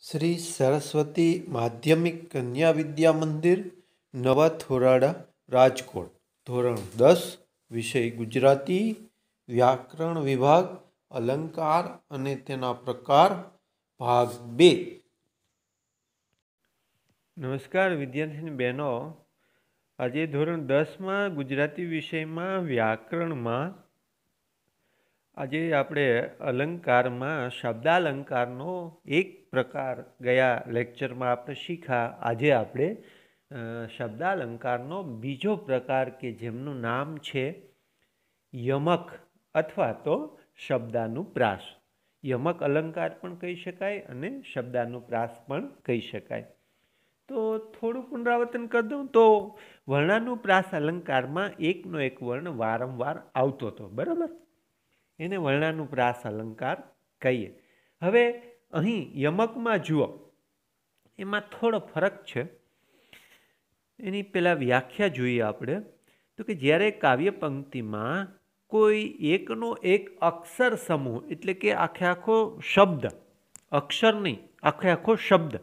શ્રી સરસ્વતી માધ્યમિક કન્યા વિદ્યા મંદિર, નવા થોરાડા, રાજકોટ. ધોરણ 10, વિષય ગુજરાતી, વ્યાકરણ વિભાગ, અલંકાર અને તેના પ્રકાર, ભાગ 2. નમસ્કાર વિદ્યાર્થી બહેનો. આજે ધોરણ 10માં ગુજરાતી વિષયમાં વ્યાકરણમાં આજે આપણે અલંકારમાં શબ્દાલંકારનો એક પ્રકાર ગયા લેક્ચરમાં આપણે શીખ્યા. આજે આપણે શબ્દાલંકારનો બીજો પ્રકાર કે જેમનું નામ છે યમક અથવા તો શબ્દાનુપ્રાસ. યમક અલંકાર પણ કહી શકાય અને શબ્દાનુપ્રાસ પણ કહી શકાય. તો થોડું પુનરાવર્તન કરી દઉં તો વર્ણાનુપ્રાસ અલંકારમાં એકનો એક વર્ણ વારંવાર આવતો હતો, બરાબર? એને વર્ણાનુપ્રાસ અલંકાર કહીએ. હવે અહીં યમકમાં જુઓ, એમાં થોડો ફરક છે. એની પહેલાં વ્યાખ્યા જોઈએ આપણે. તો કે જ્યારે કાવ્ય પંક્તિમાં કોઈ એકનો એક અક્ષર સમૂહ, એટલે કે આખે આખો શબ્દ, અક્ષર નહીં, આખો શબ્દ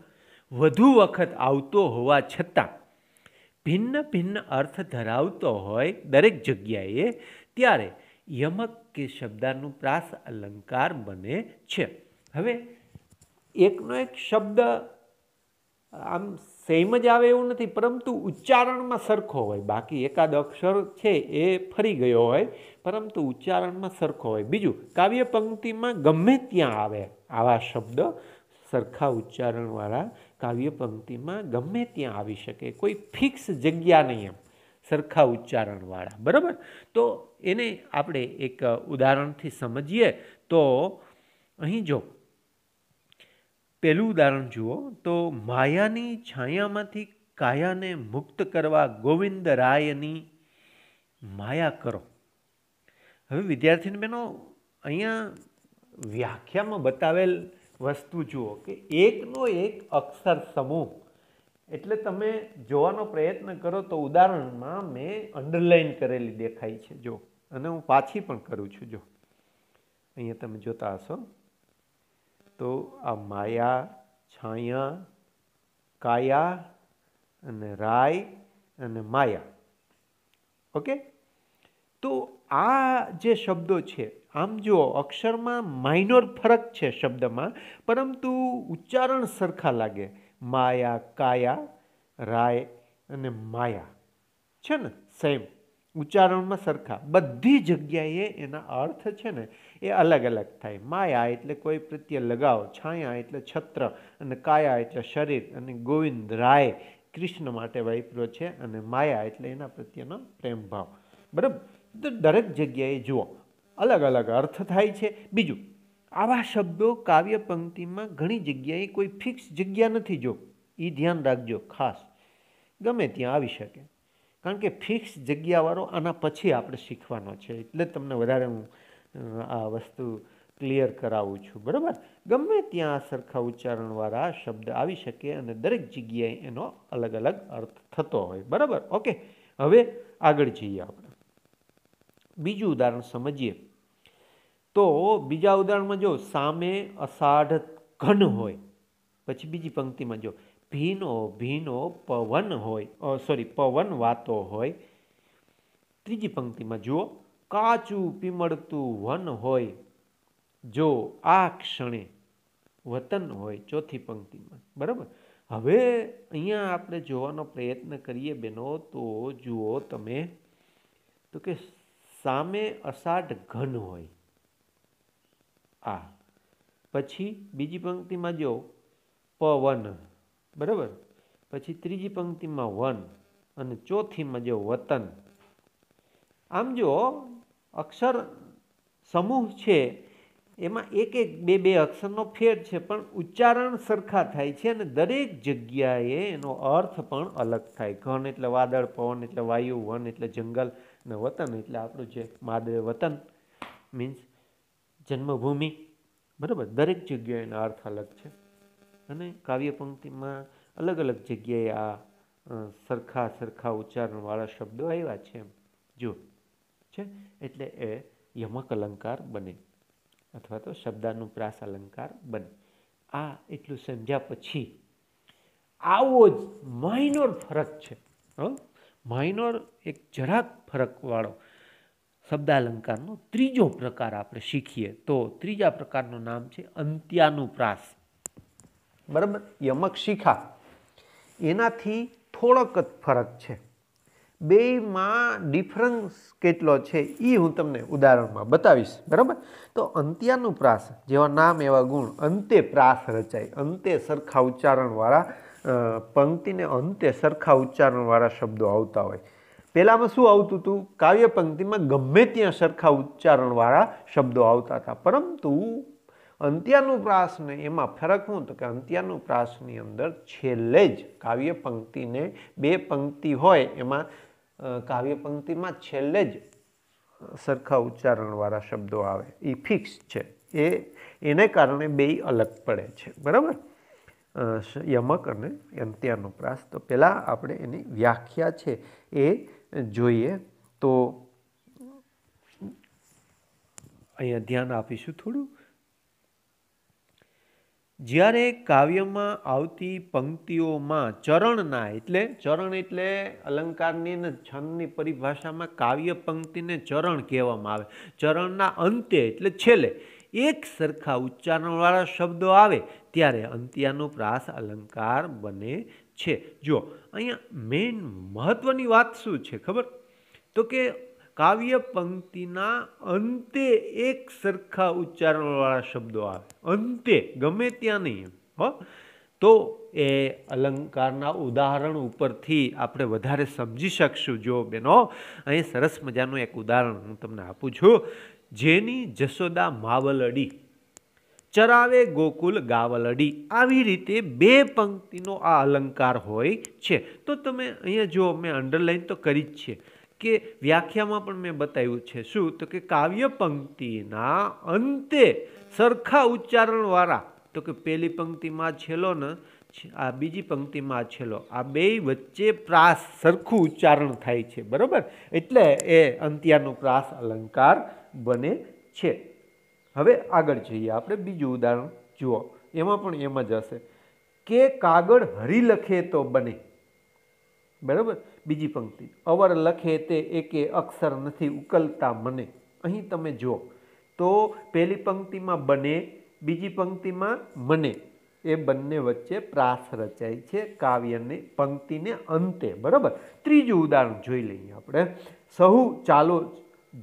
વધુ વખત આવતો હોવા છતાં ભિન્ન ભિન્ન અર્થ ધરાવતો હોય દરેક જગ્યાએ, ત્યારે યમક કે શબ્દાનુપ્રાસ અલંકાર બને છે. હવે એકનો એક શબ્દ આમ સેમ જ આવે એવું નથી, પરંતુ ઉચ્ચારણમાં સરખો હોય. બાકી એકાદ અક્ષર છે એ ફરી ગયો હોય, પરંતુ ઉચ્ચારણમાં સરખો હોય. બીજું, કાવ્ય પંક્તિમાં ગમે ત્યાં આવે આવા શબ્દ, સરખા ઉચ્ચારણવાળા કાવ્ય પંક્તિમાં ગમે ત્યાં આવી શકે, કોઈ ફિક્સ જગ્યા નહીં, એમ સરખા ઉચ્ચારણવાળા, બરાબર? તો એને આપણે એક ઉદાહરણથી સમજીએ તો અહીં જો પહેલું ઉદાહરણ જુઓ તો માયાની છાયામાંથી કાયાને મુક્ત કરવા ગોવિંદરાયની માયા કરો. હવે વિદ્યાર્થીને બહેનો, અહીંયા વ્યાખ્યામાં બતાવેલ વસ્તુ જુઓ કે એકનો એક અક્ષર સમૂહ, એટલે તમે જોવાનો પ્રયત્ન કરો તો ઉદાહરણમાં મેં અંડરલાઈન કરેલી દેખાય છે, જો. અને હું પાછી પણ કરું છું, જો અહીંયા તમે જોતા હશો તો આ માયા, છાયા, કાયા અને રાય અને માયા. ઓકે, તો આ જે શબ્દો છે, આમ જુઓ અક્ષરમાં માઇનોર ફરક છે શબ્દમાં, પરંતુ ઉચ્ચારણ સરખા લાગે. માયા, કાયા, રાય અને માયા છે ને, સેમ ઉચ્ચારણમાં સરખા. બધી જગ્યાએ એના અર્થ છે ને એ અલગ અલગ થાય. માયા એટલે કોઈ પ્રત્યે લગાવ, છાયા એટલે છત્ર, અને કાયા એટલે શરીર, અને ગોવિંદ રાય કૃષ્ણ માટે વાપર્યો છે, અને માયા એટલે એના પ્રત્યેનો પ્રેમ ભાવ, બરાબર? તો દરેક જગ્યાએ જુઓ અલગ અલગ અર્થ થાય છે. બીજું, આવા શબ્દો કાવ્ય પંક્તિમાં ઘણી જગ્યાએ કોઈ ફિક્સ જગ્યા નથી, જો એ ધ્યાન રાખજો ખાસ. ગમે ત્યાં આવી શકે, કારણ કે ફિક્સ જગ્યાવાળો આના પછી આપણે શીખવાનો છે, એટલે તમને વધારે હું આ વસ્તુ ક્લિયર કરાવું છું, બરાબર? ગમે ત્યાં સરખા ઉચ્ચારણવાળા શબ્દ આવી શકે અને દરેક જગ્યાએ એનો અલગ અલગ અર્થ થતો હોય, બરાબર? ઓકે, હવે આગળ જઈએ આપણે, બીજું ઉદાહરણ સમજીએ. તો બીજા ઉદાહરણમાં જો સામે અષાઢ ઘન હોય, પછી બીજી પંક્તિમાં જો ભીનો ભીનો પવન હોય, પવન વાતો હોય. ત્રીજી પંક્તિમાં જુઓ કાચું પીમળતું વન હોય, જો આ ક્ષણે વતન હોય. ચોથી પંક્તિમાં, બરાબર? હવે અહીંયા આપણે જોવાનો પ્રયત્ન કરીએ બેનો, તો જુઓ તમે તો કે સામે અષાઢ ઘન હોય, આ પછી બીજી પંક્તિમાં જો પવન, બરાબર? પછી ત્રીજી પંક્તિમાં વન, અને ચોથીમાં જો વતન. આમ જો અક્ષર સમૂહ છે એમાં એક એક બે બે અક્ષરનો ફેર છે, પણ ઉચ્ચારણ સરખા થાય છે, અને દરેક જગ્યાએ એનો અર્થ પણ અલગ થાય. ઘન એટલે વાદળ, પવન એટલે વાયુ, વન એટલે જંગલ, અને વતન એટલે આપણું જે માદરે વતન મીન્સ જન્મભૂમિ, બરાબર? દરેક જગ્યાએ એના અર્થ અલગ છે, અને કાવ્ય પંક્તિમાં અલગ અલગ જગ્યાએ આ સરખા ઉચ્ચારણવાળા શબ્દો આવ્યા છે, એમ જો છે. એટલે એ યમક અલંકાર બને, અથવા તો શબ્દાનુપ્રાસ અલંકાર બને. આ એટલું સમજ્યા પછી આવો જ માઇનોર ફરક છે, માઇનોર એક જરાક ફરકવાળો શબ્દાલંકારનો ત્રીજો પ્રકાર આપણે શીખીએ તો ત્રીજા પ્રકારનું નામ છે અંત્યાનુપ્રાસ. બરાબર, યમક શિખા એનાથી થોડોક જ ફરક છે. બેમાં ડિફરન્સ કેટલો છે એ હું તમને ઉદાહરણમાં બતાવીશ. બરાબર, તો અંત્યાનુપ્રાસ જેવા નામ એવા ગુણ. અંતે પ્રાસ રચાય, અંતે સરખા ઉચ્ચારણવાળા પંક્તિને અંતે સરખા ઉચ્ચારણવાળા શબ્દો આવતા હોય. પહેલામાં શું આવતું હતું? કાવ્ય પંક્તિમાં ગમે ત્યાં સરખા ઉચ્ચારણવાળા શબ્દો આવતા હતા, પરંતુ અંત્યાનુપ્રાસને એમાં ફરક શું? તો કે અંત્યાનુપ્રાસની અંદર છેલ્લે જ કાવ્ય પંક્તિને બે પંક્તિ હોય એમાં કાવ્ય પંક્તિમાં છેલ્લે જ સરખા ઉચ્ચારણવાળા શબ્દો આવે, એ ફિક્સ છે. એને કારણે બે અલગ પડે છે. બરાબર, યમક અને અંત્યાનુપ્રાસ. તો પહેલાં આપણે એની વ્યાખ્યા છે એ જોઈએ. તો અહીંયા ધ્યાન આપીશું થોડું. જ્યારે કાવ્યમાં આવતી પંક્તિઓમાં ચરણના, એટલે ચરણ એટલે અલંકારની અને છંદની પરિભાષામાં કાવ્ય પંક્તિને ચરણ કહેવામાં આવે. ચરણના અંતે એટલે છેલ્લે એક સરખા ઉચ્ચારણવાળા શબ્દો આવે ત્યારે અંત્યાનુપ્રાસ અલંકાર બને છે. જો અહીંયા મેઇન મહત્વની વાત શું છે ખબર? તો કે કાવ્ય પંક્તિના અંતે એક સરખા ઉચ્ચારણવાળા શબ્દો આવે, અંતે, ગમે ત્યાં નહીં. તો એ અલંકારના ઉદાહરણ ઉપરથી આપણે વધારે સમજી શકશું. જો બેનો, અહીં સરસ મજાનું એક ઉદાહરણ હું તમને આપું છું. જેની જશોદા માવલડી, ચરાવે ગોકુલ ગાવલડી. આવી રીતે બે પંક્તિનો આ અલંકાર હોય છે. તો તમે અહીંયા જો મેં અંડરલાઈન તો કરી જ છે કે વ્યાખ્યામાં પણ મેં બતાવ્યું છે. શું? તો કે કાવ્ય પંક્તિના અંતે સરખા ઉચ્ચારણવાળા, તો કે પહેલી પંક્તિમાં છેલ્લો ને આ બીજી પંક્તિમાં છેલ્લો, આ બે વચ્ચે પ્રાસ સરખું ઉચ્ચારણ થાય છે. બરાબર, એટલે એ અંત્યાનુપ્રાસ અલંકાર બને છે. હવે આગળ જઈએ આપણે. બીજું ઉદાહરણ જુઓ, એમાં પણ એમ જ હશે કે કાગળ હરી લખે તો બને. બરાબર, બીજી પંક્તિ, અવર લખે તે એકે અક્ષર નથી ઉકલતા મને. અહીં તમે જુઓ તો પહેલી પંક્તિમાં બને, બીજી પંક્તિમાં મને, એ બંને વચ્ચે પ્રાસ રચાય છે કાવ્યને પંક્તિને અંતે. બરાબર, ત્રીજું ઉદાહરણ જોઈ લઈએ આપણે. સહુ ચાલો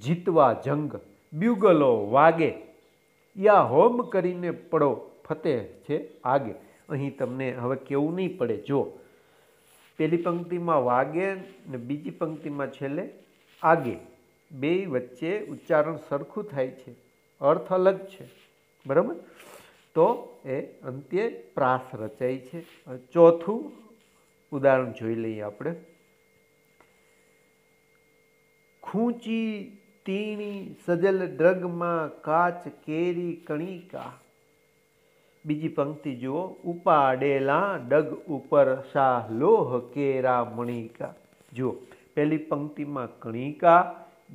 જીતવા જંગ, બ્યુગલો વાગે, યા હોમ કરીને પડો ફતેહ છે આગે. અહીં તમને હવે કેવું નહીં પડે. જો પહેલી પંક્તિમાં વાગે ને બીજી પંક્તિમાં છેલ્લે આગે, બે વચ્ચે ઉચ્ચારણ સરખું થાય છે, અર્થ અલગ છે. બરાબર, તો એ અંત્યે પ્રાસ રચાય છે. ચોથું ઉદાહરણ જોઈ લઈએ આપણે. ખૂંચી તીણી સજલ ડ્રગમાં કાચ કેરી કણિકા. બીજી પંક્તિ જુઓ, ઉપાડેલા ડગ ઉપર શાહ લોહ કેરા મણિકા. જુઓ, પહેલી પંક્તિમાં કણિકા,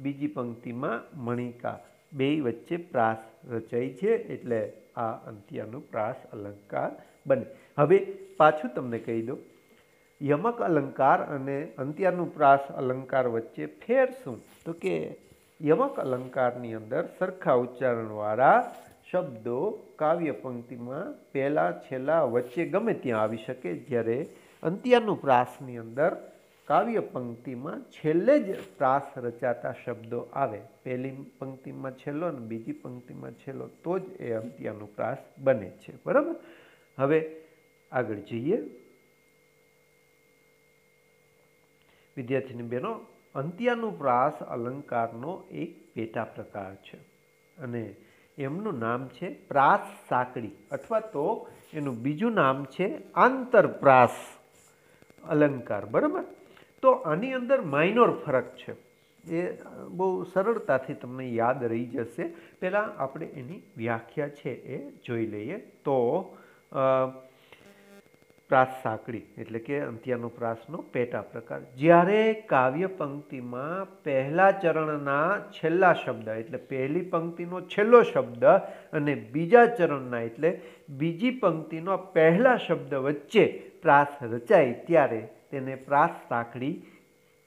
બીજી પંક્તિમાં મણિકા, બે વચ્ચે પ્રાસ રચાય છે, એટલે આ અંત્યાનુપ્રાસ અલંકાર બને. હવે પાછું તમને કહી દો, યમક અલંકાર અને અંત્યાનુપ્રાસ અલંકાર વચ્ચે ફેર શું? તો કે યમક અલંકારની અંદર સરખા ઉચ્ચારણવાળા શબ્દો કાવ્ય પંક્તિમાં પહેલા છેલ્લા વચ્ચે ગમે ત્યાં આવી શકે, જ્યારે અંત્યાનુપ્રાસની અંદર કાવ્ય પંક્તિમાં છેલ્લે જ પ્રાસ રચાતા શબ્દો આવે. પહેલી પંક્તિમાં છેલ્લો અને બીજી પંક્તિમાં છેલ્લો, તો જ એ અંત્યાનુપ્રાસ બને છે. બરાબર, હવે આગળ જઈએ. વિદ્યાર્થીની બહેનો, અંત્યાનુપ્રાસ અલંકારનો એક પેટા પ્રકાર છે અને એમનું નામ છે પ્રાસ સાંકડી, અથવા તો એનું બીજું નામ છે આંતરપ્રાસ અલંકાર. બરાબર, તો આની અંદર માઇનોર ફરક છે, એ બહુ સરળતાથી તમને યાદ રહી જશે. પહેલાં આપણે એની વ્યાખ્યા છે એ જોઈ લઈએ. તો પ્રાસ સાંકળી એટલે કે અંત્યાનુપ્રાસનો પેટા પ્રકાર. જ્યારે કાવ્ય પંક્તિમાં પહેલા ચરણના છેલ્લા શબ્દ એટલે પહેલી પંક્તિનો છેલ્લો શબ્દ અને બીજા ચરણના એટલે બીજી પંક્તિનો પહેલા શબ્દ વચ્ચે પ્રાસ રચાય ત્યારે તેને પ્રાસ સાંકળી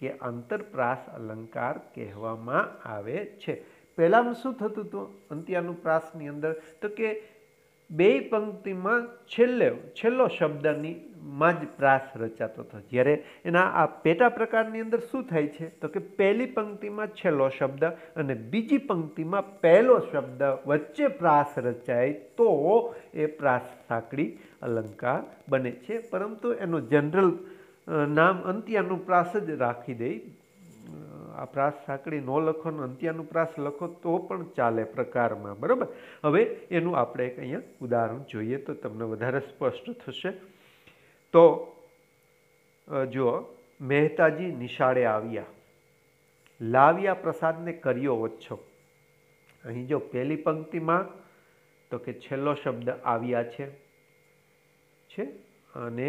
કે આંતરપ્રાસ અલંકાર કહેવામાં આવે છે. પહેલામાં શું થતું હતું અંત્યાનુપ્રાસની અંદર? તો કે બે પંક્તિમાં છેલ્લો શબ્દની માં જ પ્રાસ રચાતો હતો. જ્યારે એના આ પેટા પ્રકારની અંદર શું થાય છે? તો કે પહેલી પંક્તિમાં છેલ્લો શબ્દ અને બીજી પંક્તિમાં પહેલો શબ્દ વચ્ચે પ્રાસ રચાય તો એ પ્રાસ સાંકળી અલંકાર બને છે. પરંતુ એનો જનરલ નામ અંત્યાનુપ્રાસ જ રાખી દે. આ પ્રાસ સાંકળી ન લખો ને અંત્યાનુપ્રાસ લખો તો પણ ચાલે પ્રકારમાં, બરાબર. હવે એનું આપણે એક અહીંયા ઉદાહરણ જોઈએ તો તમને વધારે સ્પષ્ટ થશે. તો જુઓ, મહેતાજી નિશાળે આવ્યા, લાવ્યા પ્રસાદને કર્યો ઓછો. અહીં જો પહેલી પંક્તિમાં તો કે છેલ્લો શબ્દ આવ્યા છે અને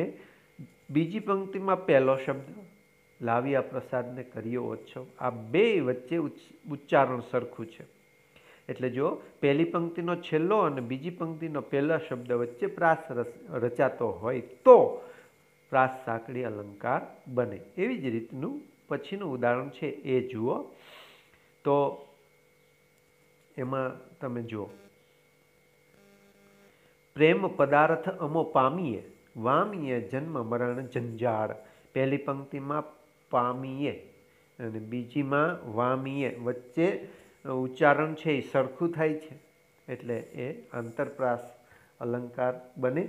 બીજી પંક્તિમાં પહેલો શબ્દ લાવ્યા પ્રસાદને કર્યો ઓછો. આ બે વચ્ચે ઉચ્ચારણ સરખું છે. એટલે જો પહેલી પંક્તિનો છેલ્લો અને બીજી પંક્તિનો પહેલા શબ્દ વચ્ચે પ્રાસ રચાતો હોય તો પ્રાસ સાંકળી અલંકાર બને. એવી જ રીતનું પછીનું ઉદાહરણ છે એ જુઓ. તો એમાં તમે જુઓ, પ્રેમ પદાર્થ અમો પામીએ, વામીએ જન્મ મરણ જંજાળ. પહેલી પંક્તિમાં પામીએ અને બીજીમાં વામીએ વચ્ચે ઉચ્ચારણ છે એ સરખું થાય છે એટલે એ આંતરપ્રાસ અલંકાર બને,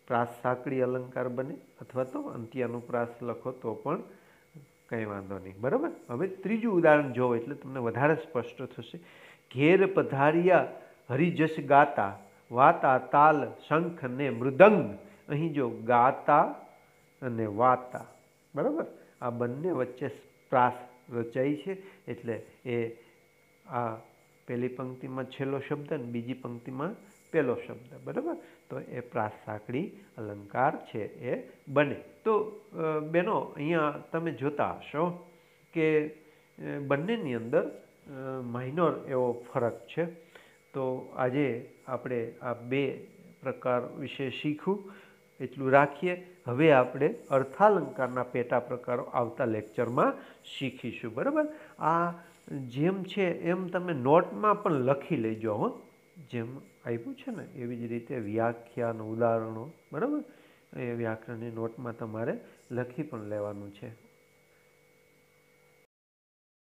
પ્રાસ સાંકળી અલંકાર બને. અથવા તો અંત્યાનુપ્રાસ લખો તો પણ કંઈ વાંધો નહીં, બરાબર. હવે ત્રીજું ઉદાહરણ જોવો એટલે તમને વધારે સ્પષ્ટ થશે. ઘેર પધાર્યા હરિજશ ગાતા, વાતા તાલ શંખ ને મૃદંગ. અહીં જો ગાતા અને વાતા, બરાબર, આ બંને વચ્ચે પ્રાસ રચાય છે એટલે એ આ પહેલી પંક્તિમાં છેલ્લો શબ્દ અને બીજી પંક્તિમાં પહેલો શબ્દ, બરાબર. તો એ પ્રાસ સાંકળી અલંકાર છે એ બને. તો બેનો અહીંયા તમે જોતા હશો કે બંનેની અંદર માઇનોર એવો ફરક છે. તો આજે આપણે આ બે પ્રકાર વિશે શીખવું એટલું રાખીએ. હવે આપણે અર્થાલંકારના પેટા પ્રકારો આવતા લેક્ચરમાં શીખીશું, બરાબર. આ જેમ છે એમ તમે નોટમાં પણ લખી લેજો હો, જેમ આપ્યું છે ને એવી જ રીતે વ્યાખ્યાન ઉદાહરણો, બરાબર, એ વ્યાકરણની નોટમાં તમારે લખી પણ લેવાનું છે.